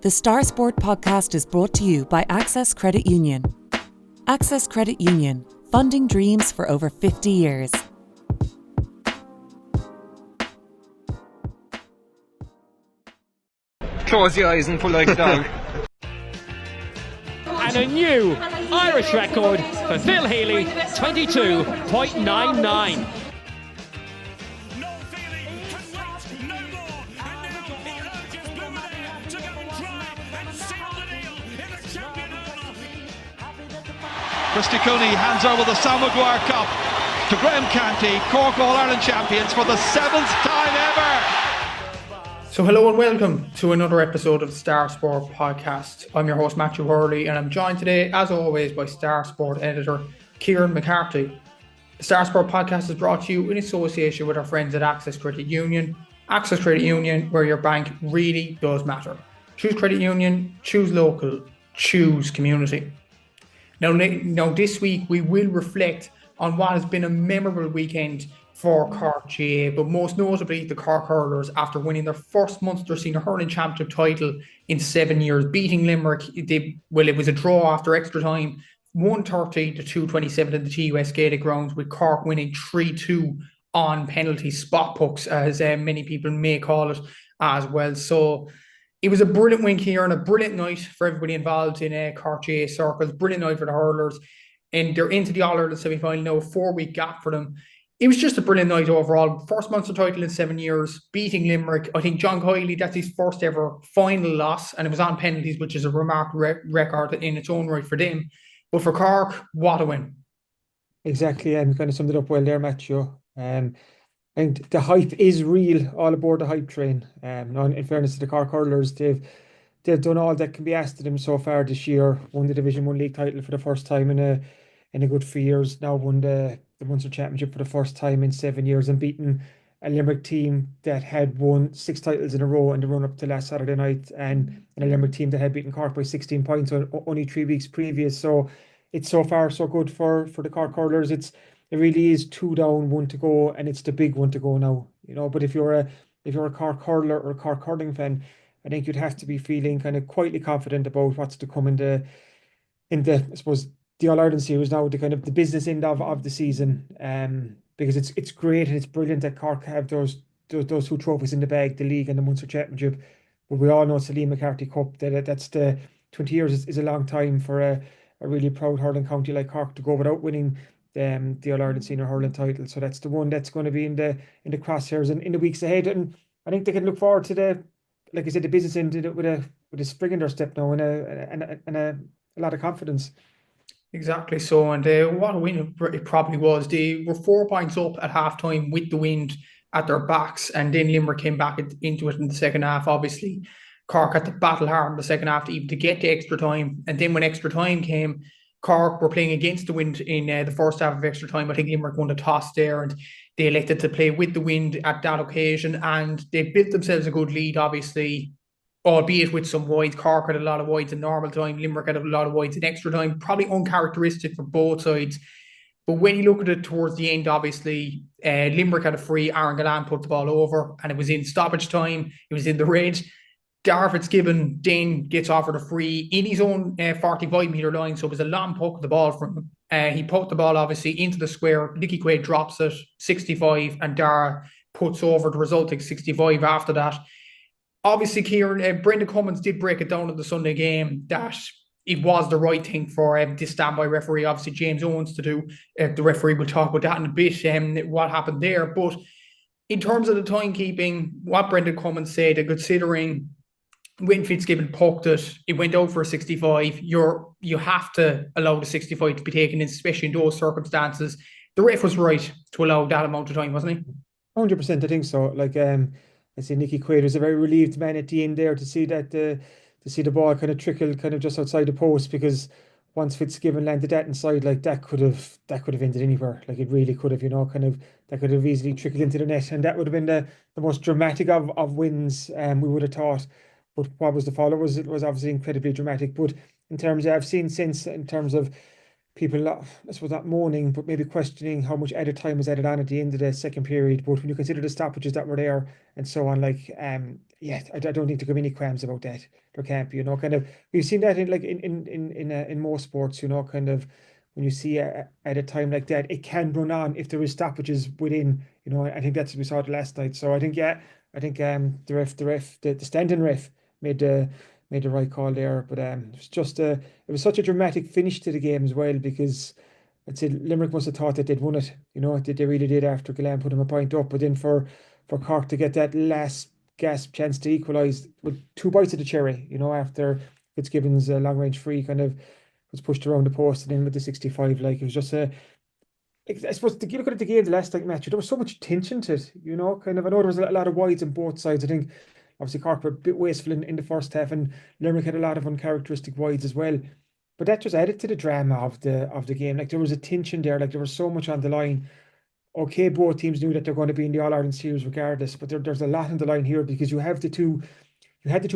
The Star Sport podcast is brought to you by Access Credit Union. Access Credit Union, funding dreams for over 50 years. Close your eyes and pull like a dog. And a new Irish record for Phil Healy, 22.99. Christy Cooney hands over the Sam Maguire Cup to Graham Canty, Cork All-Ireland champions for the 7th time ever. So hello and welcome to another episode of the Star Sport podcast. I'm your host Matthew Hurley and I'm joined today as always by Star Sport editor Kieran McCarthy. The Star Sport podcast is brought to you in association with our friends at Access Credit Union. Access Credit Union, where your bank really does matter. Choose Credit Union, choose local, choose community. Now this week we will reflect on what has been a memorable weekend for Cork GA, but most notably the Cork hurlers after winning their first Munster Senior Hurling Championship title in 7 years, beating Limerick. It was a draw after extra time, 130 to 227 in the TUS Gaelic grounds, with Cork winning 3-2 on penalties, spot pucks, as many people may call it as well. So it was a brilliant win here and a brilliant night for everybody involved in Cork GA circles. Brilliant night for the hurlers. And they're into the All-Ireland semi-final now, a 4-week gap for them. It was just a brilliant night overall. First Munster title in 7 years, beating Limerick. I think John Kiley, that's his first ever final loss, and it was on penalties, which is a remarkable record in its own right for them. But for Cork, what a win. Exactly, and kind of summed it up well there, Matthew. And the hype is real, all aboard the hype train. In fairness to the Cork hurlers, they've done all that can be asked of them so far this year. Won the Division 1 league title for the first time in a good 3 years. Now won the Munster Championship for the first time in 7 years and beaten a Limerick team that had won 6 titles in a row in the run up to last Saturday night, and a Limerick team that had beaten Cork by 16 points only 3 weeks previous. So it's so far so good for the Cork hurlers. It really is 2 down, 1 to go, and it's the big one to go now. But if you're a Cork hurler or a Cork hurling fan, I think you'd have to be feeling kind of quietly confident about what's to come in the I suppose the All-Ireland series now, the kind of the business end of the season, because it's great and it's brilliant that Cork have those 2 trophies in the bag, the league and the Munster Championship. But we all know it's the Liam McCarthy Cup, that's the 20 years is a long time for a really proud hurling county like Cork to go without winning the All-Ireland Senior Hurling title. So that's the one that's going to be in the crosshairs in the weeks ahead, and I think they can look forward to the business end with a spring in their step now and a lot of confidence. Exactly so, and what a win it probably was. They were 4 points up at half-time with the wind at their backs, and then Limerick came back into it in the second half. Obviously, Cork had to battle hard in the second half to get to extra time, and then when extra time came, Cork were playing against the wind in the first half of extra time. I think Limerick won the toss there, and they elected to play with the wind at that occasion, and they built themselves a good lead, obviously, albeit with some wides. Cork had a lot of wides in normal time. Limerick had a lot of wides in extra time, probably uncharacteristic for both sides. But when you look at it towards the end, obviously, Limerick had a free. Aaron Gallan put the ball over, and it was in stoppage time. It was in the red. Darragh Fitzgibbon then gets offered a free in his own 45-metre line, so it was a long poke of the ball from him. He poked the ball, obviously, into the square. Nicky Quaid drops it, 65, and Darragh puts over the resulting 65 after that. Obviously, Kieran, Brendan Cummins did break it down in the Sunday game that it was the right thing for this standby referee, obviously James Owens, to do. The referee will talk about that in a bit, what happened there. But in terms of the timekeeping, what Brendan Cummins said, considering when Fitzgibbon poked it, it went out for a 65. You have to allow the 65 to be taken, especially in those circumstances. The ref was right to allow that amount of time, wasn't he? 100%, I think so. I say Nicky Quaid was a very relieved man at the end there to see that the ball kind of trickle kind of just outside the post, because once Fitzgibbon landed that inside, that could have ended anywhere. It really could have, that could have easily trickled into the net, and that would have been the most dramatic of wins, we would have thought. But what was the follow? It was obviously incredibly dramatic. But in terms of, I've seen since, in terms of people, I suppose not moaning, but maybe questioning how much added time was added on at the end of the second period. But when you consider the stoppages that were there and so on, like, yeah, I don't think there could be any qualms about that. There can't be, kind of. We've seen that in most sports, kind of when you see at a time like that, it can run on if there is stoppages within. I think that's what we saw it last night. So I think the standing ref made the right call there. But it was such a dramatic finish to the game as well, because I'd say Limerick must have thought that they'd won it. They really did after Gillane put them a point up. But then for Cork to get that last gasp chance to equalise with 2 bites of the cherry, after Fitzgibbon's long range free kind of was pushed around the post and then with the 65, like it was just I suppose to look at the game the last night match, there was so much tension to it, kind of. I know there was a lot of wides on both sides. I think obviously Cork were a bit wasteful in the first half, and Limerick had a lot of uncharacteristic wides as well. But that just added to the drama of the game. Like there was a tension there, like there was so much on the line. Okay, both teams knew that they're going to be in the All-Ireland series regardless, but there's a lot on the line here because you had the two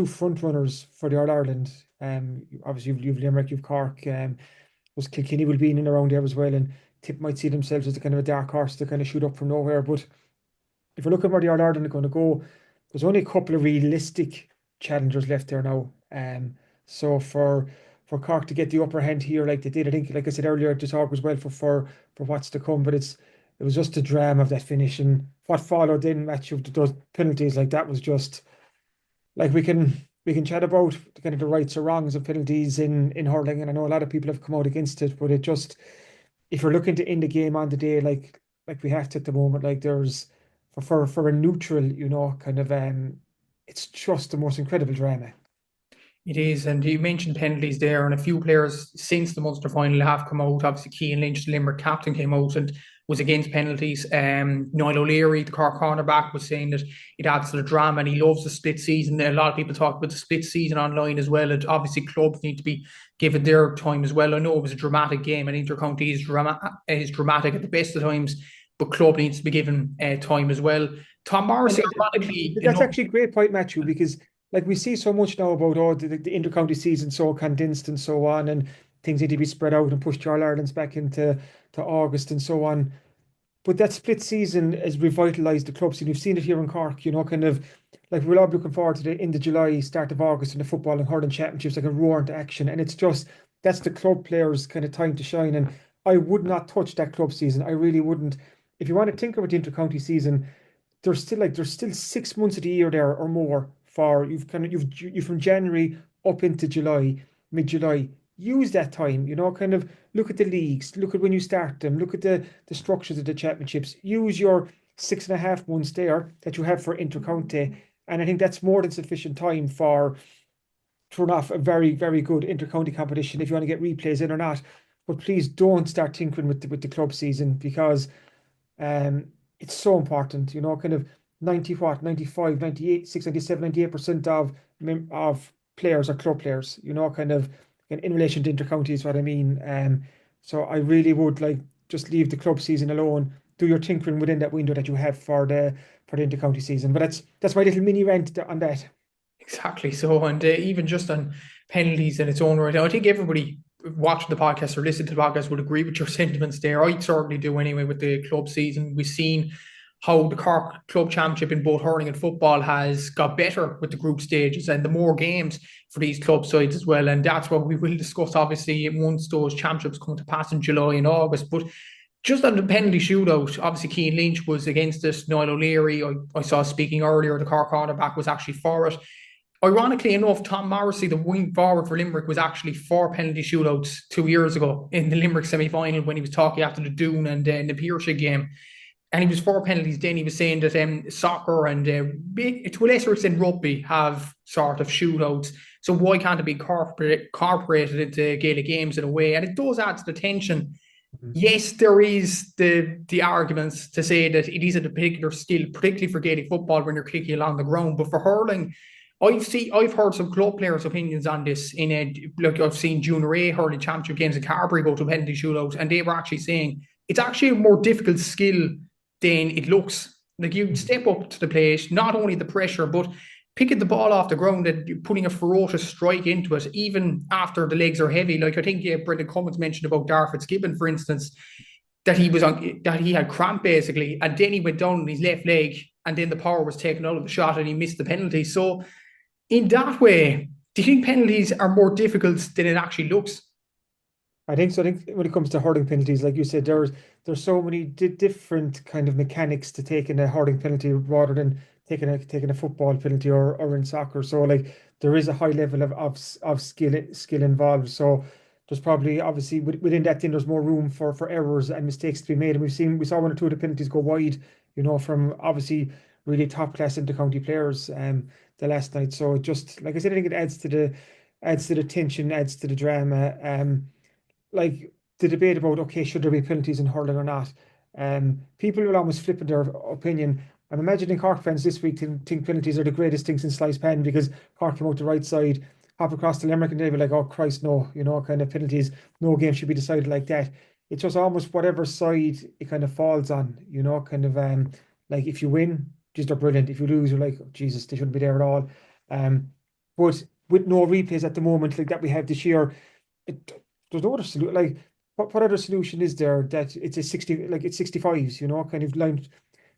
front runners for the All-Ireland. Obviously you've Limerick, you've Cork. Was Kilkenny will be in and around there as well, and Tip might see themselves as a kind of a dark horse to kind of shoot up from nowhere. But if we're looking where the All-Ireland are going to go, there's only a couple of realistic challengers left there now. So for Cork to get the upper hand here like they did, I think, like I said earlier, the talk was well for what's to come. But it was just the drama of that finish and what followed in match of those penalties. Like that was just like we can chat about kind of the rights or wrongs of penalties in hurling, and I know a lot of people have come out against it, but it just, if you're looking to end the game on the day like we have to at the moment, like there's for a neutral, kind of it's just the most incredible drama. It is, and you mentioned penalties there, and a few players since the Munster final have come out. Obviously, Cian Lynch, the Limerick captain, came out and was against penalties. Niall O'Leary, the Cork cornerback, was saying that it adds to the drama and he loves the split season. A lot of people talk about the split season online as well. And obviously, clubs need to be given their time as well. I know it was a dramatic game, and inter-county is dramatic at the best of times, but club needs to be given time as well. Tom Morrissey, ironically, that's actually a great point, Matthew, because like we see so much now about the inter-county season so condensed and so on, and things need to be spread out and pushed All Ireland's back into August and so on. But that split season has revitalised the club scene. You've seen it here in Cork, kind of like we're all looking forward to the end of July, start of August, and the football and hurling championships like a roar into action. And it's just, that's the club players' kind of time to shine. And I would not touch that club season. I really wouldn't. If you want to think about the inter-county season, there's still 6 months of the year there or more for you've from January up into July, mid-July. Use that time, kind of look at the leagues, look at when you start them, look at the structures of the championships. Use your 6.5 months there that you have for inter-county, and I think that's more than sufficient time to run off a very, very good inter-county competition if you want to get replays in or not. But please don't start tinkering with the club season, because it's so important, kind of 95, 98, 6, 97, 98% of players are club players, kind of in relation to inter-county is what I mean. So I really would just leave the club season alone. Do your tinkering within that window that you have for the inter-county season. But that's my little mini rant on that. Exactly. So, and even just on penalties in its own right, I think everybody watching the podcast or listening to the podcast would agree with your sentiments there. I certainly do anyway with the club season. We've seen how the Cork Club Championship in both hurling and football has got better with the group stages and the more games for these club sides as well. And that's what we will discuss, obviously, once those championships come to pass in July and August. But just on the penalty shootout, obviously Cian Lynch was against it. Niall O'Leary, I saw speaking earlier, the Cork cornerback, was actually for it. Ironically enough, Tom Morrissey, the wing forward for Limerick, was actually for penalty shootouts 2 years ago in the Limerick semi-final when he was talking after the Doon and the Beara game. And he was for penalties then. He was saying that soccer and to a lesser extent rugby have sort of shootouts. So why can't it be incorporated into Gaelic games in a way? And it does add to the tension. Mm-hmm. Yes, there is the arguments to say that it isn't a particular skill, particularly for Gaelic football when you're kicking along the ground. But for hurling, I've heard some club players' opinions on this. I've seen Junior A hurling championship games in Carberry go to penalty shootouts, and they were actually saying it's actually a more difficult skill than it looks. Like you step up to the plate, not only the pressure, but picking the ball off the ground and putting a ferocious strike into it, even after the legs are heavy. Like I think Brendan Cummins mentioned about Darragh Fitzgibbon, for instance, that he had cramp basically, and then he went down on his left leg, and then the power was taken out of the shot, and he missed the penalty. So in that way, do you think penalties are more difficult than it actually looks? I think so. I think when it comes to hurling penalties, like you said, there's so many different kind of mechanics to taking a hurling penalty rather than taking a football penalty or in soccer. So like there is a high level of skill involved. So there's probably obviously within that thing there's more room for errors and mistakes to be made. And we saw one or two of the penalties go wide, from obviously really top class intercounty players the last night. So just like I said, I think it adds to the tension, adds to the drama. Like the debate about, okay, should there be penalties in hurling or not? People will almost flip in their opinion. I'm imagining Cork fans this week think penalties are the greatest thing since sliced pan because Cork came out the right side, hop across to Limerick, and they be like, oh Christ, no, kind of penalties. No game should be decided like that. It's just almost whatever side it kind of falls on, like if you win, just are brilliant. If you lose, you're like, oh, Jesus, they shouldn't be there at all. But with no replays at the moment like that we have this year, there's no other solution. Like, what other solution is there that it's a 60, like it's 65s, kind of lined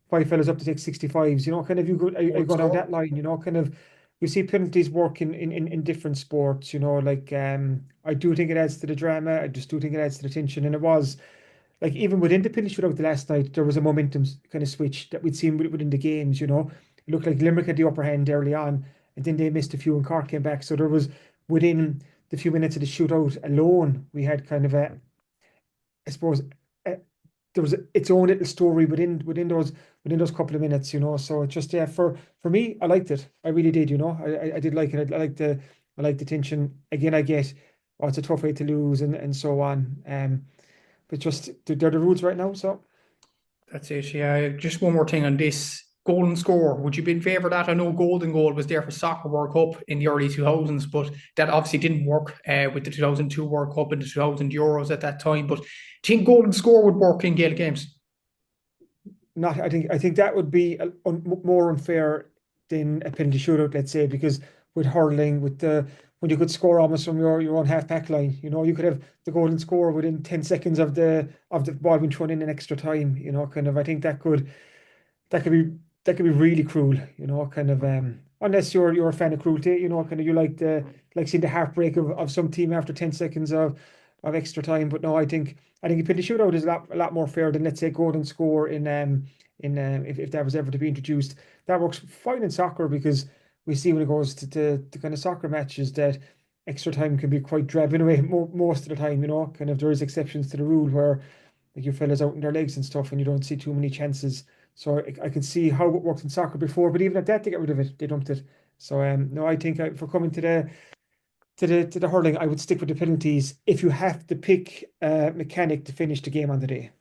five fellas up to take 65s, kind of you go down that line, kind of you see penalties work in different sports, like I do think it adds to the drama. I just do think it adds to the tension. And it was like even within the penalty shootout the last night, there was a momentum kind of switch that we'd seen within the games, It looked like Limerick had the upper hand early on, and then they missed a few and Cork came back. So there was within the few minutes of the shootout alone, we had kind of I suppose, there was its own little story within those couple of minutes, So it's just for me, I liked it. I really did, I did like it. I like the tension. Again, I get, it's a tough way to lose and so on. But just they're the rules right now, so that's it. Yeah, just one more thing on this. Golden score, would you be in favour of that? I know golden goal was there for Soccer World Cup in the early 2000s, but that obviously didn't work with the 2002 World Cup and the 2000 Euros at that time. But do you think golden score would work in Gaelic games? Not. I think that would be more unfair than a penalty shootout, let's say, because with hurling, when you could score almost from your own half back line, you could have the golden score within 10 seconds of the ball being thrown in extra time, kind of. I think that could be really cruel, kind of unless you're a fan of cruelty, kind of you like seeing the heartbreak of some team after 10 seconds of extra time. But no, I think a penalty shootout is a lot more fair than, let's say, golden score in if that was ever to be introduced. That works fine in soccer because we see when it goes to kind of soccer matches that extra time can be quite drab in a way most of the time, kind of there is exceptions to the rule where like you fellas out in their legs and stuff and you don't see too many chances. So I can see how it worked in soccer before, but even at that, they get rid of it. They dumped it. So no, I think for coming to the hurling, I would stick with the penalties if you have to pick a mechanic to finish the game on the day.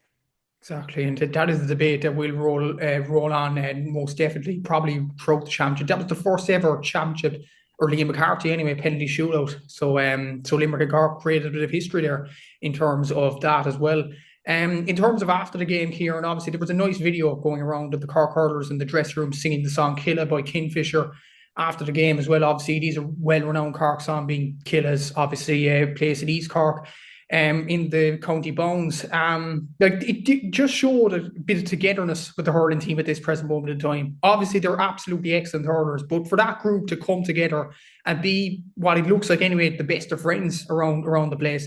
Exactly, and that is the debate that will roll on, and most definitely probably throughout the championship. That was the first ever championship, or Liam McCarthy anyway, penalty shootout. So Limerick and Cork created a bit of history there in terms of that as well. In terms of after the game here, and obviously there was a nice video going around of the Cork hurlers in the dressing room singing the song Killa by Kingfisher after the game as well. Obviously, these are well-renowned Cork song, being Killa's obviously placed in East Cork in the county bounds. Like it just showed a bit of togetherness with the hurling team at this present moment in time. Obviously, they're absolutely excellent hurlers, but for that group to come together and be what it looks like anyway, the best of friends around the place,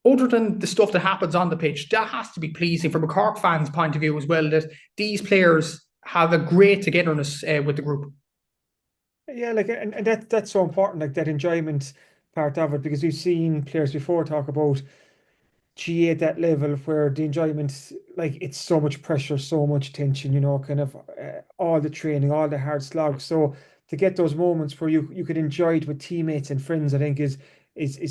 other than the stuff that happens on the pitch, that has to be pleasing from a Cork fan's point of view as well, that these players have a great togetherness with the group. Yeah, like and that's so important, like that enjoyment part of it, because we've seen players before talk about GA at that level where the enjoyment, like it's so much pressure, so much tension, kind of all the training, all the hard slog. So to get those moments where you could enjoy it with teammates and friends, I think is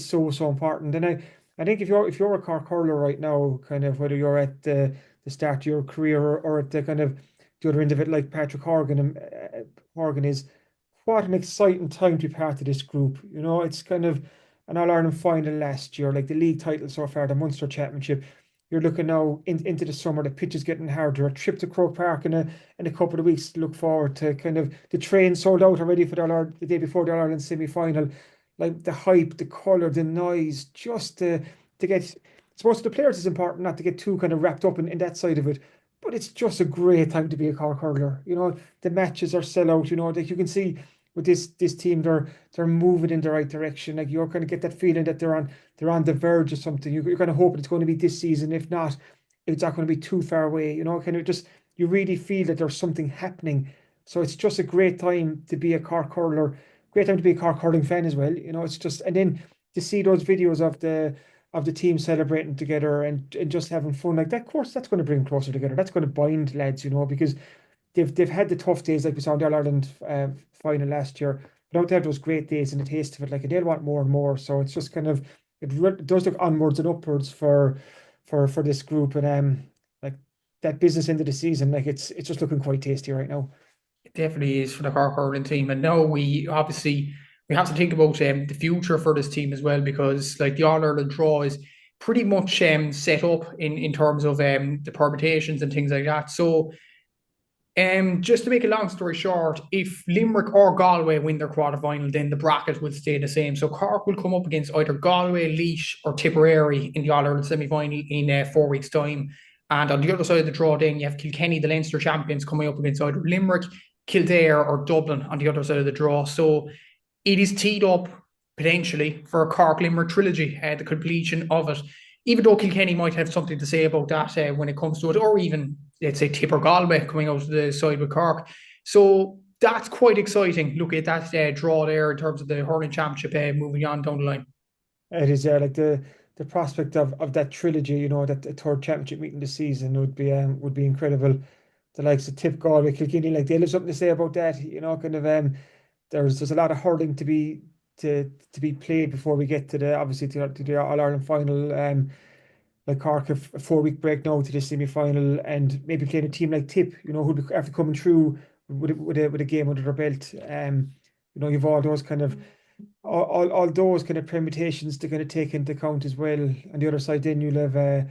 so important. And I think if you're a Cork hurler right now, kind of whether you're at the start of your career or at the kind of the other end of it, like Patrick Horgan, Horgan is, what an exciting time to be part of this group. It's kind of an All-Ireland final last year, like the league title so far, the Munster Championship. you're looking now into the summer, the pitch is getting harder. A trip to Croke Park in a couple of weeks to look forward to. Kind of the train sold out already for the day before the All-Ireland semi-final. Like the hype, the colour, the noise, just to get. I suppose to the players it's important not to get too kind of wrapped up in that side of it. But it's just a great time to be a Cork hurler. You know, the matches are sell out. You know, like you can see with this team, they're moving in the right direction. Like you're going to get that feeling that they're on the verge of something. You're going to hope it's going to be this season. If not, it's not going to be too far away. You know, kind of just you really feel that there's something happening. So it's just a great time to be a Cork hurler. Great time to be a Cork hurling fan as well. You know, it's just, and then to see those videos of the team celebrating together and just having fun like that. Of course, that's going to bring closer together. That's going to bind lads. You know, because they've had the tough days like we saw in the All-Ireland final last year, but don't have those great days and the taste of it. Like, and they'll want more and more. So it's just kind of it does look onwards and upwards for this group, and like that business end of the season, like it's just looking quite tasty right now. It definitely is for the Cork hurling team, and now we have to think about the future for this team as well, because like the All-Ireland draw is pretty much set up in terms of the permutations and things like that. So just to make a long story short, if Limerick or Galway win their quarterfinal, then the bracket will stay the same. So Cork will come up against either Galway, Laois or Tipperary in the All-Ireland semi-final in 4 weeks' time. And on the other side of the draw, then you have Kilkenny, the Leinster champions, coming up against either Limerick, Kildare or Dublin on the other side of the draw. So it is teed up potentially for a Cork-Limerick trilogy, the completion of it. Even though Kilkenny might have something to say about that when it comes to it, or even, let's say, Tipper Galway coming out of the side with Cork. So that's quite exciting. Look at that draw there in terms of the hurling championship moving on down the line. It is like the prospect of that trilogy, you know, that the third championship meeting this season would be incredible. The likes of Tip, Galway, Kilkenny, like they'll have something to say about that, you know, kind of there's a lot of hurling to be played before we get to the All-Ireland final. Like Cork, a 4-week break now to the semi-final, and maybe playing a team like Tip, you know, who'd be after coming through with a game under their belt. You know, you've all those kind of permutations to kind of take into account as well. On the other side, then you'll have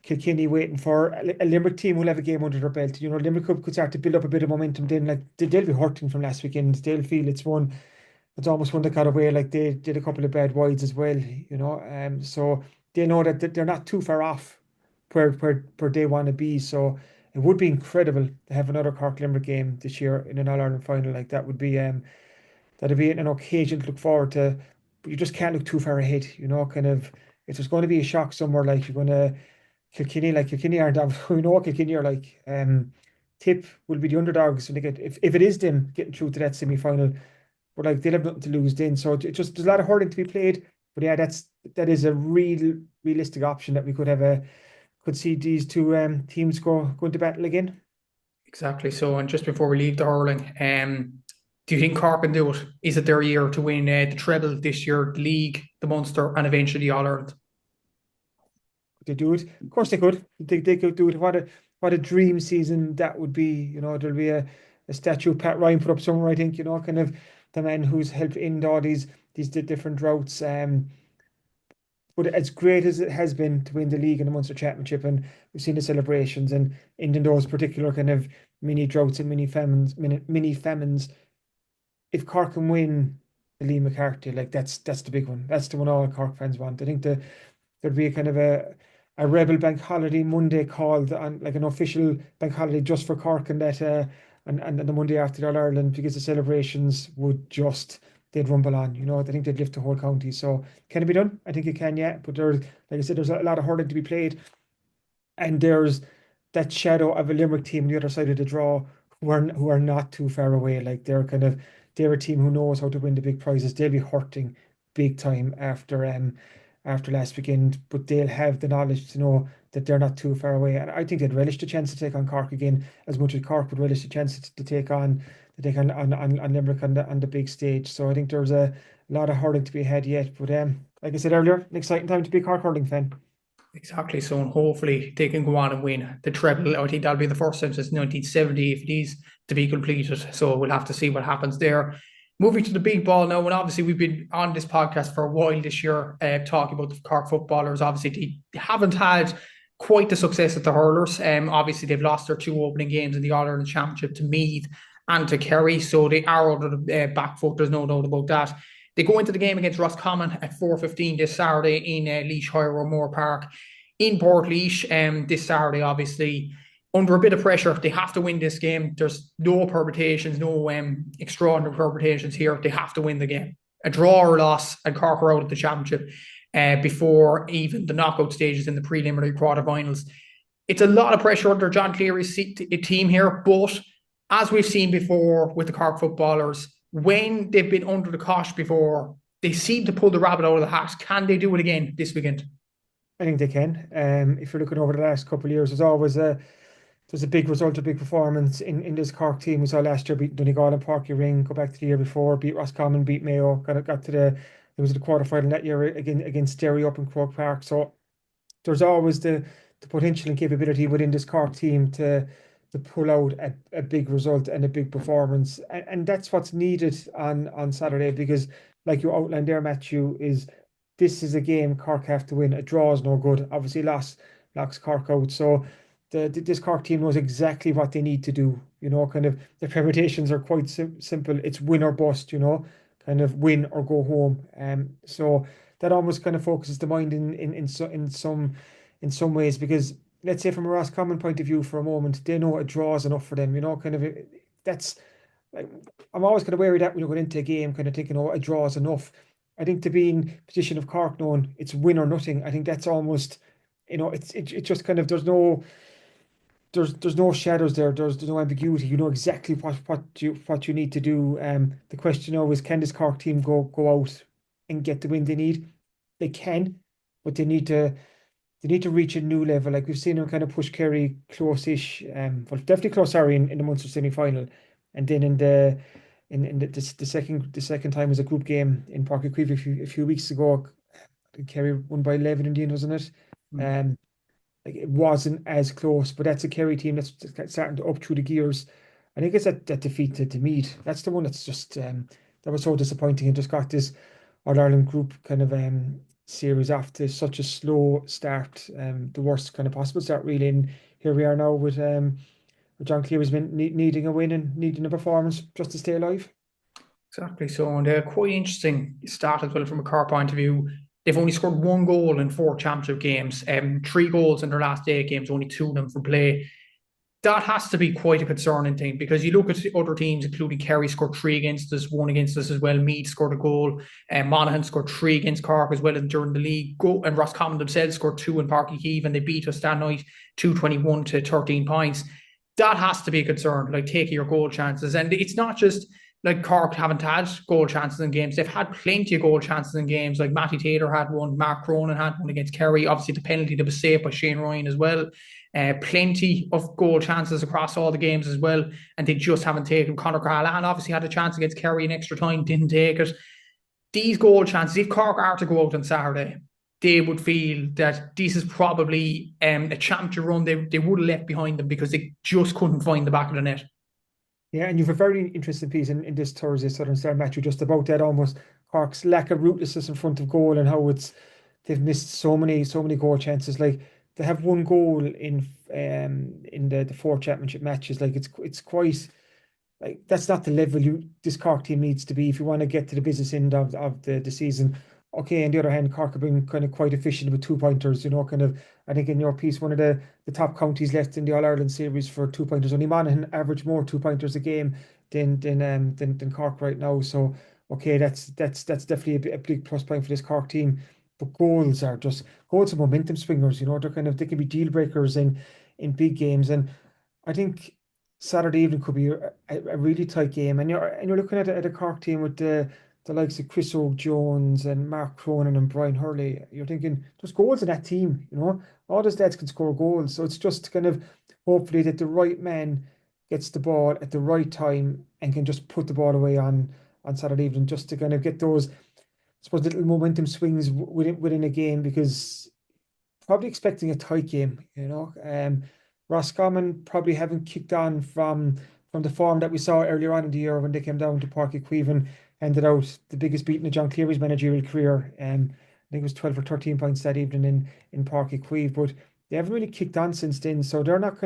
Kilkenny waiting for a Limerick team who'll have a game under their belt. You know, Limerick could start to build up a bit of momentum. Then, like they'll be hurting from last weekend. They'll feel it's almost one that got away. Like they did a couple of bad wides as well. You know, so they know that they're not too far off where they want to be. So it would be incredible to have another Cork Limerick game this year in an All-Ireland final. Like that would be that'd be an occasion to look forward to. But you just can't look too far ahead. You know, kind of if there's going to be a shock somewhere, like you're going to Kilkenny aren't. We know Kilkenny are like. Tip will be the underdogs when they get if it is them getting through to that semi-final. But like they'll have nothing to lose then. So there's a lot of hurling to be played. But yeah, that is a realistic option that we could see these two teams go into battle again. Exactly. So, and just before we leave the hurling, do you think Cork can do it? Is it their year to win the treble this year, the league, the Munster, and eventually the All-Ireland? Could they do it? Of course they could. They could do it. What a dream season that would be. You know, there'll be a statue of Pat Ryan put up somewhere, I think, you know, kind of the man who's helped end all these different routes. But as great as it has been to win the league and the Munster Championship, and we've seen the celebrations and ending those particular kind of mini droughts and mini famines, if Cork can win the Lee McCarthy, like that's the big one. That's the one all Cork fans want. I think there'd be a kind of a rebel bank holiday Monday called on, like an official bank holiday just for Cork, and that and the Monday after All Ireland, because the celebrations would just they'd rumble on. You know, I think they'd lift the whole county. So can it be done? I think it can, yeah. But there's, like I said, there's a lot of hurling to be played, and there's that shadow of a Limerick team on the other side of the draw who are not too far away. Like they're a team who knows how to win the big prizes. They'll be hurting big time after last weekend, but they'll have the knowledge to know that they're not too far away. And I think they'd relish the chance to take on Cork again, as much as Cork would relish the chance to take on Limerick on the big stage. So I think there's a lot of hurling to be had yet. But like I said earlier, an exciting time to be a Cork hurling fan. Exactly. So, and hopefully they can go on and win the treble. I think that'll be the first time since 1970 if it is to be completed. So we'll have to see what happens there. Moving to the big ball now, and obviously we've been on this podcast for a while this year talking about the Cork footballers. Obviously they haven't had quite the success at the hurlers. Obviously, they've lost their 2 opening games in the All-Ireland Championship to Meath and to Kerry, so they are under the back foot. There's no doubt about that. They go into the game against Roscommon at 4:15 this Saturday in Laois Hire O'Moore Park in Portlaoise. This Saturday, obviously, under a bit of pressure. They have to win this game. There's no permutations, no extraordinary permutations here. They have to win the game. A draw or loss, and Cork are out of the championship before even the knockout stages in the preliminary quarterfinals. It's a lot of pressure under John Cleary's team here, but as we've seen before with the Cork footballers, when they've been under the cosh before, they seem to pull the rabbit out of the hat. Can they do it again this weekend? I think they can. If you're looking over the last couple of years, there's a big result, a big performance in this Cork team. We saw last year beat Donegal and Parky Ring, go back to the year before, beat Roscommon, beat Mayo, got to the quarterfinal that year against Derry up in Croke Park. So there's always the potential and capability within this Cork team to pull out a big result and a big performance. And that's what's needed on Saturday, because like you outlined there, Matthew, this is a game Cork have to win. A draw is no good. Obviously locks Cork out. So this Cork team knows exactly what they need to do. Kind of the permutations are quite simple. It's win or bust, kind of win or go home. So that almost kind of focuses the mind in some ways, because let's say from a Roscommon point of view for a moment, they know a draw is enough for them. Kind of that's like, I'm always kind of wary that when you're going into a game, kind of thinking, oh, a draw is enough. I think to be in position of Cork knowing it's win or nothing, I think that's almost, it just kind of, there's no shadows there. There's no ambiguity. You know exactly what you need to do. The question now is, can this Cork team go out and get the win they need? They can, but they need to reach a new level. Like we've seen them kind of push Kerry close-ish, well, definitely close. Sorry, in the Munster semi-final, and then in the second time was a group game in Portlaoise a few weeks ago. Kerry won by 11 in the end, wasn't it? Like it wasn't as close, but that's a Kerry team that's starting to up through the gears. I think it's that defeat to Meath. That's the one that's just that was so disappointing, and just got this All-Ireland group kind of series after such a slow start, the worst kind of possible start really. And here we are now with John Cleary's been needing a win and needing a performance just to stay alive. Exactly. So, and quite interesting start as well from a Cork point of view. They've only scored 1 goal in 4 championship games, 3 goals in their last 8 games, only 2 of them from play. That has to be quite a concerning thing, because you look at other teams, including Kerry scored 3 against us, 1 against us as well. Meath scored a goal, and Monaghan scored 3 against Cork as well during the league. And Roscommon themselves scored 2 in Páirc Uí Chaoimh, and they beat us that night 221 to 13 points. That has to be a concern, like taking your goal chances. And it's not just like Cork haven't had goal chances in games. They've had plenty of goal chances in games. Like Matty Taylor had one, Mark Cronin had one against Kerry. Obviously, the penalty that was saved by Shane Ryan as well. Plenty of goal chances across all the games as well, and they just haven't taken. Conor Callahan obviously had a chance against Kerry in extra time, didn't take it. These goal chances, if Cork are to go out on Saturday, they would feel that this is probably a championship run they would have left behind them, because they just couldn't find the back of the net. Yeah, and you've a very interesting piece in this Thursday Southern Star, Matthew, just about that, almost Cork's lack of ruthlessness in front of goal, and how they've missed so many goal chances. Like they have 1 goal in the 4 championship matches. Like it's quite, like that's not the level this Cork team needs to be if you want to get to the business end of the season. Okay, on the other hand, Cork have been kind of quite efficient with 2-pointers, kind of, I think in your piece, one of the top counties left in the All-Ireland series for 2-pointers. Only Monaghan average more 2-pointers a game than Cork right now. So, okay, that's definitely a big plus point for this Cork team. But goals are momentum swingers, they can be deal breakers in big games. And I think Saturday evening could be a really tight game. And you're looking at a Cork team with the likes of Chris O'Jones and Mark Cronin and Brian Hurley. You're thinking there's goals in that team, all those lads can score goals. So it's just kind of hopefully that the right man gets the ball at the right time and can just put the ball away on Saturday evening, just to kind of get those, I suppose, little momentum swings within a game, because probably expecting a tight game, Roscommon probably haven't kicked on from the form that we saw earlier on in the year when they came down to Páirc Uí Chaoimh and ended out the biggest beating of John Cleary's managerial career. I think it was 12 or 13 points that evening in Páirc Uí Chaoimh. But they haven't really kicked on since then. So they're not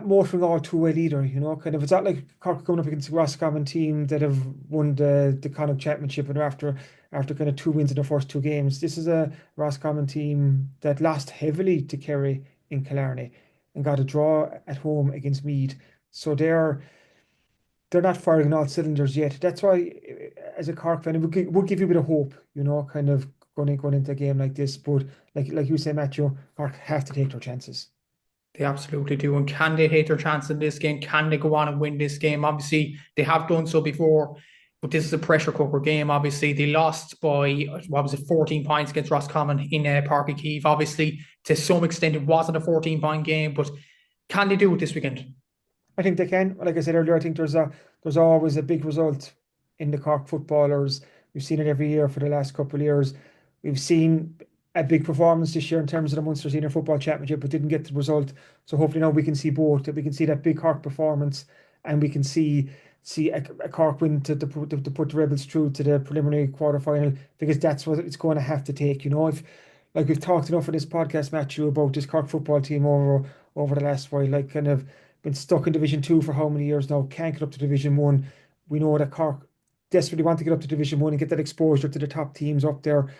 motoring all too well either, it's not like Cork coming up against a Roscommon team that have won the Connacht Championship and after kind of 2 wins in their first 2 games. This is a Roscommon team that lost heavily to Kerry in Killarney and got a draw at home against Meath. So they're not firing on all cylinders yet. That's why, as a Cork fan, it would give you a bit of hope, kind of going into a game like this. But like you say, Matthew, Cork have to take their chances. They absolutely do. And can they take their chance in this game? Can they go on and win this game? Obviously, they have done so before, but this is a pressure cooker game. Obviously, they lost by, 14 points against Roscommon in Páirc Uí Chaoimh. Obviously, to some extent, it wasn't a 14-point game, but can they do it this weekend? I think they can. Like I said earlier, I think there's always a big result in the Cork footballers. We've seen it every year for the last couple of years. We've seen a big performance this year in terms of the Munster Senior Football Championship, but didn't get the result. So hopefully now we can see both. That we can see that big Cork performance, and we can see a Cork win to put the Rebels through to the preliminary quarter-final, because that's what it's going to have to take. If like we've talked enough for this podcast, Matthew, about this Cork football team over the last while, like kind of been stuck in Division 2 for how many years now, can't get up to Division 1. We know that Cork desperately want to get up to Division 1 and get that exposure to the top teams up there.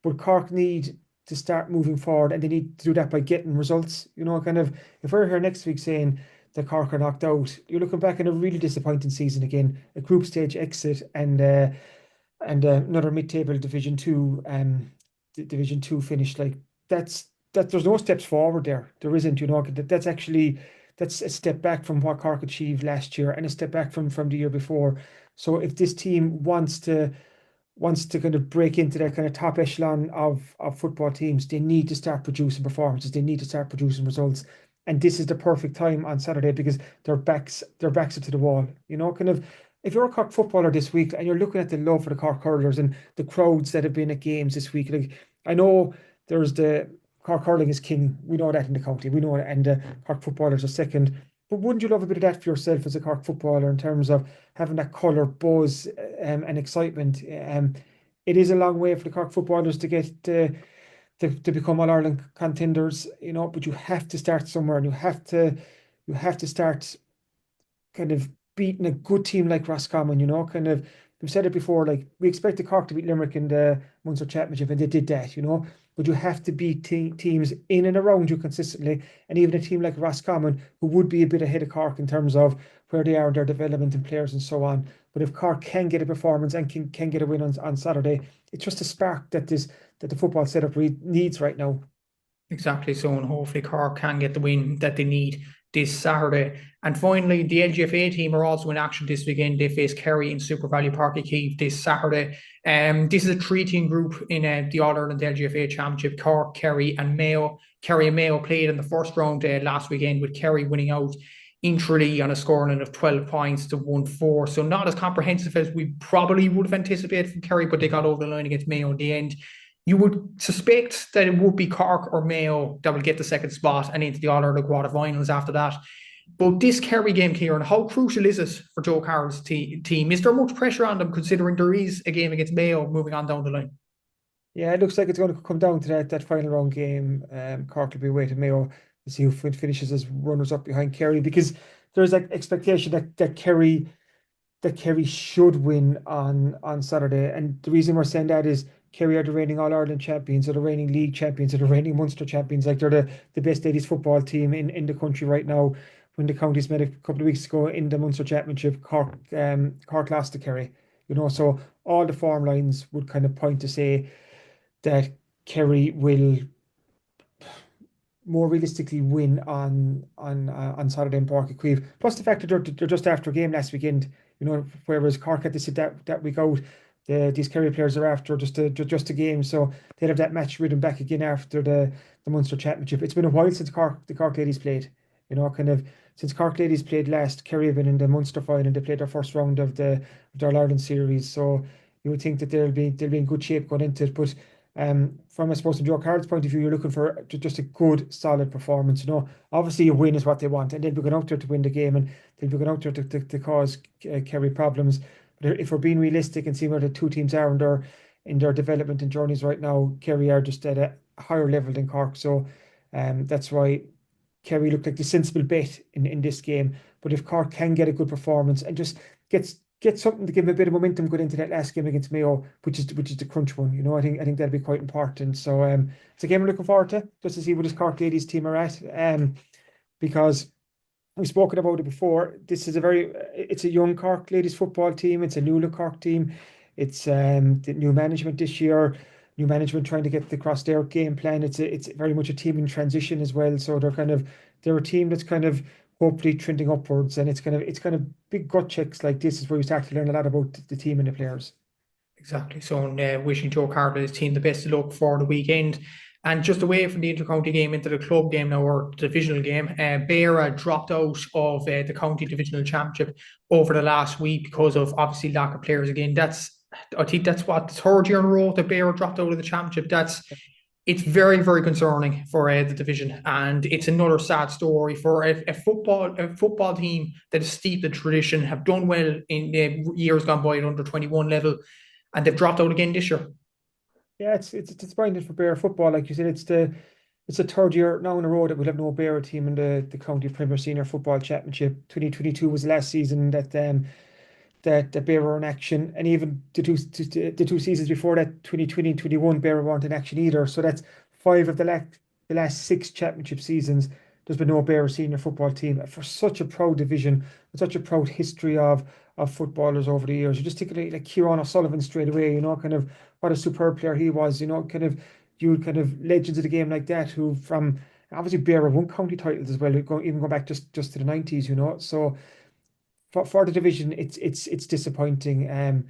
But Cork need to start moving forward, and they need to do that by getting results. If we're here next week saying that Cork are knocked out, you're looking back in a really disappointing season again, a group stage exit and another mid-table Division 2 finish. Like that there's no steps forward there. There isn't, that's a step back from what Cork achieved last year and a step back from the year before. So if this team wants to kind of break into that kind of top echelon of football teams, they need to start producing performances. They need to start producing results. And this is the perfect time on Saturday, because their backs up to the wall. If you're a Cork footballer this week and you're looking at the love for the Cork hurlers and the crowds that have been at games this week, like I know there's the Cork hurling is king. We know that in the county. We know it, and the Cork footballers are second. But wouldn't you love a bit of that for yourself as a Cork footballer in terms of having that colour, buzz, and excitement? It is a long way for the Cork footballers to get to become All Ireland contenders, But you have to start somewhere, and you have to start kind of beating a good team like Roscommon. We've said it before. Like we expected Cork to beat Limerick in the Munster Championship, and they did that. But you have to beat teams in and around you consistently, and even a team like Roscommon, who would be a bit ahead of Cork in terms of where they are in their development and players and so on. But if Cork can get a performance and can get a win on Saturday, it's just a spark that the football setup needs right now. Exactly so, and hopefully Cork can get the win that they need this Saturday. And finally, the LGFA team are also in action this weekend. They face Kerry in Super Valley Páirc Uí Chaoimh this Saturday. This is a 3-team group in the All-Ireland LGFA Championship. Cork, Kerry and Mayo. Kerry and Mayo played in the first round last weekend, with Kerry winning out in Tralee on a scoreline of 12 points to 1-4. So not as comprehensive as we probably would have anticipated from Kerry, but they got over the line against Mayo in the end. You would suspect that it would be Cork or Mayo that will get the second spot and into the All-Ireland quarterfinals after that. But this Kerry game, Kieran, how crucial is it for Joe Carroll's team? Is there much pressure on them, considering there is a game against Mayo moving on down the line? Yeah, it looks like it's going to come down to that final round game. Cork will be waiting Mayo to see who finishes as runners up behind Kerry, because there's an expectation that Kerry should win on Saturday. And the reason we're saying that is Kerry are the reigning All-Ireland champions, or the reigning league champions, or the reigning Munster champions. Like they're the best ladies football team in the country right now. When the counties met a couple of weeks ago in the Munster Championship, Cork lost to Kerry. So all the form lines would kind of point to say that Kerry will more realistically win on Saturday in Páirc Uí Chaoimh. Plus the fact that they're just after a game last weekend, whereas Cork had to sit that week out. These Kerry players are after just a game, so they'll have that match rhythm back again after the Munster Championship. It's been a while since the Cork ladies played. Since Cork ladies played last, Kerry have been in the Munster final. They played their first round of their All-Ireland series, so you would think that they'll be in good shape going into it. But from, I suppose, from Joe Carroll's point of view, you're looking for just a good, solid performance. Obviously a win is what they want, and they'll be going out there to win the game, and they'll be going out there to cause Kerry problems. But if we're being realistic and seeing where the two teams are in their development and journeys right now, Kerry are just at a higher level than Cork. So That's why Kerry looked like the sensible bet in this game. But if Cork can get a good performance and just get something to give them a bit of momentum going into that last game against Mayo, which is the crunch one, I think that'd be quite important. So it's a game I'm looking forward to, just to see what this Cork ladies team are at. Because we've spoken about it before. This is it's a young Cork ladies football team. It's a new look Cork team. It's the new management this year. New management trying to get across their game plan. It's very much a team in transition as well. So they're a team that's kind of hopefully trending upwards, and it's kind of big gut checks like this is where you start to learn a lot about the team and the players. Exactly. So wishing Joe Carter and his team the best of luck for the weekend. And just away from the inter-county game into the club game now, or divisional game, Beara dropped out of the county divisional championship over the last week because of obviously lack of players again. I think that's what, the third year in a row that Beara dropped out of the championship. It's very, very concerning for the division, and it's another sad story for a football team that is steeped in tradition, have done well in years gone by at under 21 level, and they've dropped out again this year. Yeah, it's disappointing for Beara football. Like you said, it's the third year now in a row that we'll have no Beara team in the county Premier Senior Football Championship. 2022 was the last season that Beara were in action, and even the two seasons before that, 2020 and 21, Beara weren't in action either. So that's 5 of the last 6 championship seasons. There's been no Beara senior football team for such a proud division, with such a proud history of footballers over the years. You just think like Kieran O'Sullivan straight away, kind of what a superb player he was, kind of legends of the game like that, who from obviously Beara won county titles as well, even go back just to the 90s, so for the division it's disappointing.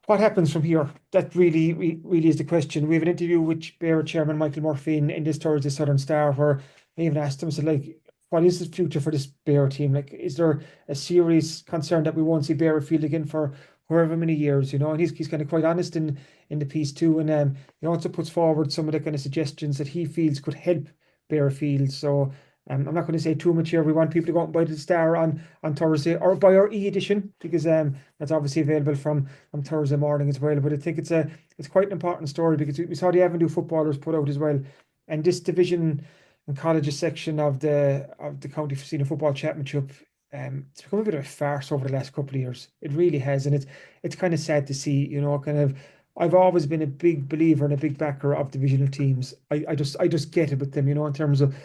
What happens from here? That really is the question. We have an interview with Beara chairman Michael Murphy in this Thursday Southern Star, where I even asked him, I said, like, what is the future for this Beara team? Like, is there a serious concern that we won't see Beara field again for however many years, and he's kind of quite honest in the piece too, and he also puts forward some of the kind of suggestions that he feels could help Beara field. So I'm not going to say too much here. We want people to go out and buy the Star on Thursday, or buy our e-edition, because that's obviously available from Thursday morning as well. But I think it's quite an important story, because we saw the Avenue footballers put out as well, and this division and colleges section of the county senior football championship, it's become a bit of a farce over the last couple of years. It really has, and it's kind of sad to see. Kind of. I've always been a big believer and a big backer of divisional teams. I just get it with them, in terms of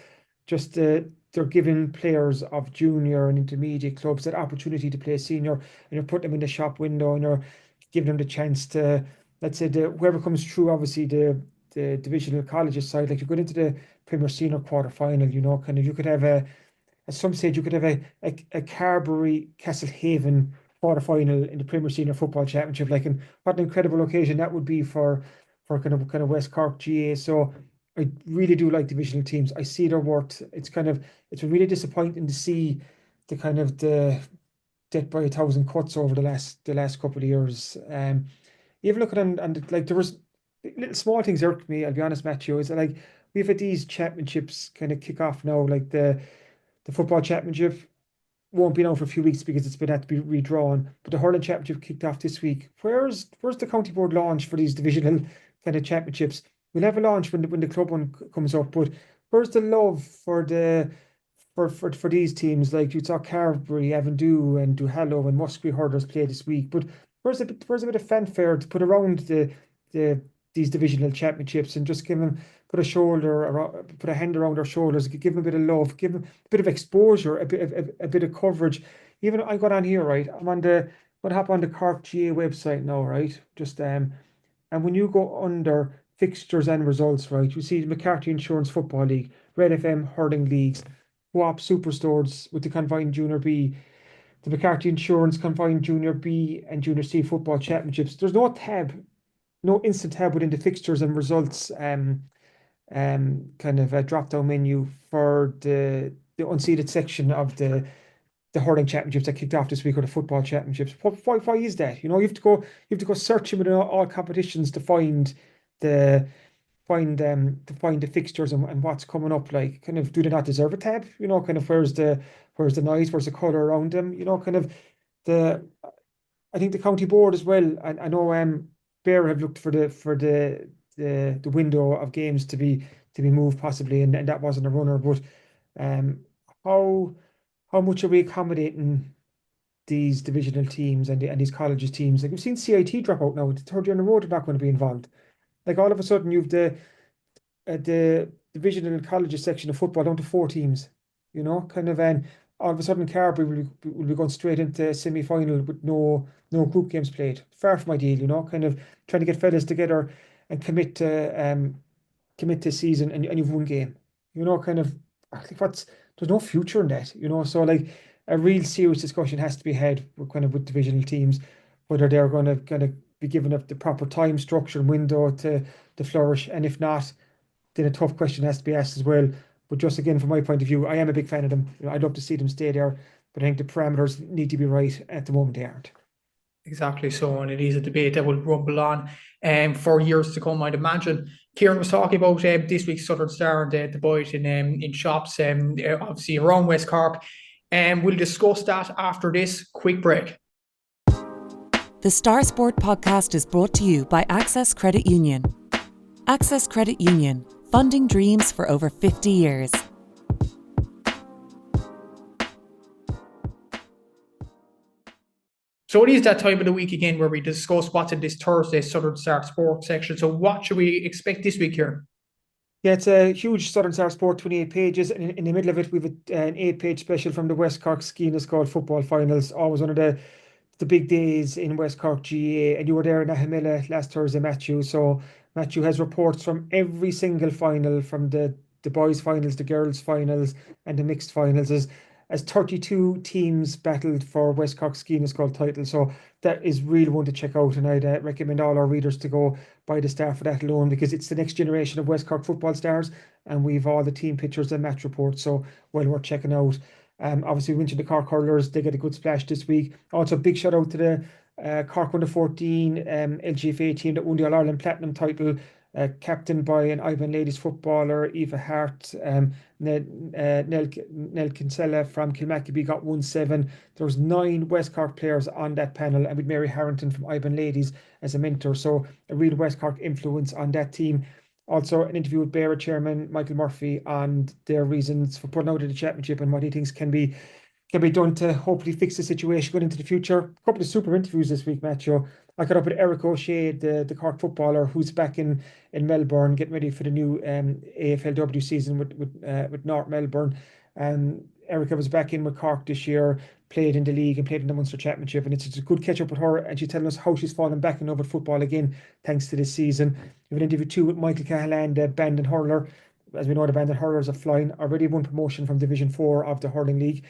just they're giving players of junior and intermediate clubs that opportunity to play senior, and you're putting them in the shop window, and you're giving them the chance to, let's say, whoever comes through, obviously the divisional colleges side, like you're going into the Premier Senior quarter final, kind of, you could have at some stage you could have a Carberry Castlehaven quarter final in the Premier Senior Football Championship, like, and what an incredible occasion that would be for kind of West Cork GA. So I really do like divisional teams. I see their worth. It's really disappointing to see the kind of the death by 1,000 cuts over the last couple of years. Even looking and like, there was little small things irked me, I'll be honest, Matthew, is that, like, we've had these championships kind of kick off now, like the football championship won't be now for a few weeks because it's been had to be redrawn, but the hurling championship kicked off this week. Where's the county board launch for these divisional kind of championships? We'll have a launch when the club one comes up, but where's the love for these teams? Like, you saw Carberry, Avondhu and Duhallow and Musgrave hurlers play this week, but where's a bit of fanfare to put around these divisional championships, and just put a hand around their shoulders, give them a bit of love, give them a bit of exposure, a bit of coverage. Even I got on here, right? I'm going to hop on the Cork GA website now, right? Just and when you go under fixtures and results, right, you see the McCarthy Insurance Football League, Red FM Hurling Leagues, Co-op Superstores with the Confined Junior B, the McCarthy Insurance Confined Junior B and Junior C Football Championships. There's no instant tab within the fixtures and results kind of a drop-down menu for the unseeded section of the hurling championships that kicked off this week, or the football championships. Why is that? You have to go searching within all competitions to find the fixtures and what's coming up. Like, kind of, do they not deserve a tab? Kind of, where's the noise, where's the colour around them? Kind of I think the county board as well. I know Beara have looked for the window of games to be be moved possibly, and that wasn't a runner. But how much are we accommodating these divisional teams and these colleges teams? Like we've seen CIT drop out now. The third year in a row they're not going to be involved. Like all of a sudden you've the divisional colleges section of football down to 4 teams. Kind of, and all of a sudden Carberry will be going straight into semi-final with no group games played. Far from ideal. Kind of trying to get fellas together and commit to season, and you've one game. Kind of like there's no future in that. So like a real serious discussion has to be had with divisional teams, whether they're going to be given up the proper time structure and window to flourish, and if not, then a tough question has to be asked as well. But just again, from my point of view, I am a big fan of them. I'd love to see them stay there, but I think the parameters need to be right. At the moment, they aren't. Exactly so, and it is a debate that will rumble on for years to come, I'd imagine. Kieran was talking about this week's Southern Star and the bite in shops, obviously around West Cork. We'll discuss that after this quick break. The Star Sport podcast is brought to you by Access Credit Union. Access Credit Union, funding dreams for over 50 years. So it is that time of the week again where we discuss what's in this Thursday Southern Star Sport section. So what should we expect this week here? Yeah, it's a huge Southern Star Sport, 28 pages. And in the middle of it, we have an 8-page special from the West Cork Ski and Scoil football finals. Always one of the big days in West Cork GAA. And you were there in Ahamilla last Thursday, Matthew. So Matthew has reports from every single final, from the boys' finals, the girls' finals, and the mixed finals, as 32 teams battled for West Cork Ski and Scoil title. So that is really one to check out, and I'd recommend all our readers to go buy the Star for that alone, because it's the next generation of West Cork football stars, and we've all the team pictures and match reports, so well worth checking out. Obviously we mentioned the Cork hurlers, they get a good splash this week. Also big shout out to the Cork under 14 LGFA team that won the All-Ireland Platinum title, captained by an Ivan ladies footballer, Eva Hart. Nell Kinsella from Kilmacabea got 1-7. There was 9 West Cork players on that panel, and with Mary Harrington from Ivan ladies as a mentor, so a real West Cork influence on that team. Also an interview with Beara chairman Michael Murphy on their reasons for putting out of the championship and what he thinks can be done to hopefully fix the situation going into the future. A couple of super interviews this week, Matthew. I caught up with Eric O'Shea, the Cork footballer, who's back in Melbourne, getting ready for the new AFLW season with North Melbourne. Erica was back in with Cork this year, played in the league and played in the Munster Championship, and it's a good catch up with her, and she's telling us how she's fallen back in love with football again thanks to this season. We have an interview too with Michael Cahalan, the Bandon hurler. As we know, the Bandon hurlers are flying, already won promotion from Division 4 of the hurling league.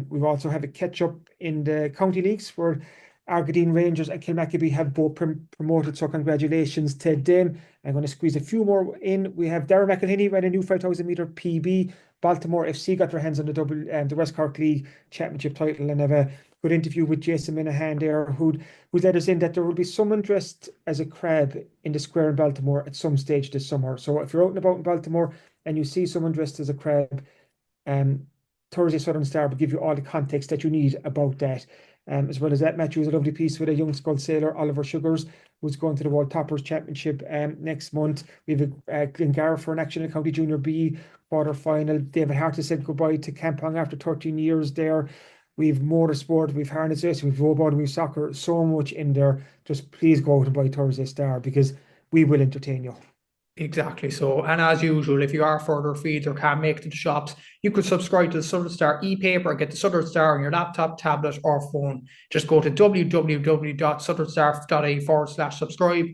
We've also had a catch up in the county leagues where Argadine Rangers and Kilmacabea have both promoted, so congratulations to them. I'm going to squeeze a few more in. We have Darren McElhinney ran a new 5,000 metre PB. Baltimore FC got their hands on the West Cork League Championship title, and have a good interview with Jason Minahan there, who let us in that there will be someone dressed as a crab in the square in Baltimore at some stage this summer. So if you're out and about in Baltimore and you see someone dressed as a crab, Thursday Southern Star will give you all the context that you need about that. As well as that, Matthew has a lovely piece with a young Scoil sailor, Oliver Sugars, who's going to the World Toppers Championship next month. We have Glengarry for an action in County Junior B quarter final. David Hart has said goodbye to Campong after 13 years there. We've motorsport, we've harness racing, we've rowboat, we've soccer, so much in there. Just please go out and buy Thursday Star, because we will entertain you. Exactly so. And as usual, if you are further afield or can't make it to the shops, you could subscribe to the Southern Star e-paper and get the Southern Star on your laptop, tablet or phone. Just go to www.southernstar.ie/subscribe,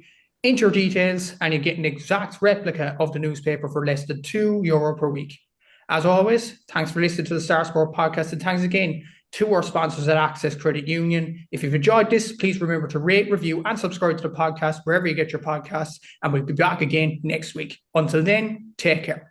enter your details, and you get an exact replica of the newspaper for less than €2 per week. As always, thanks for listening to the Star Sport podcast, and thanks again to our sponsors at Access Credit Union. If you've enjoyed this, please remember to rate, review and subscribe to the podcast wherever you get your podcasts, and we'll be back again next week. Until then, take care.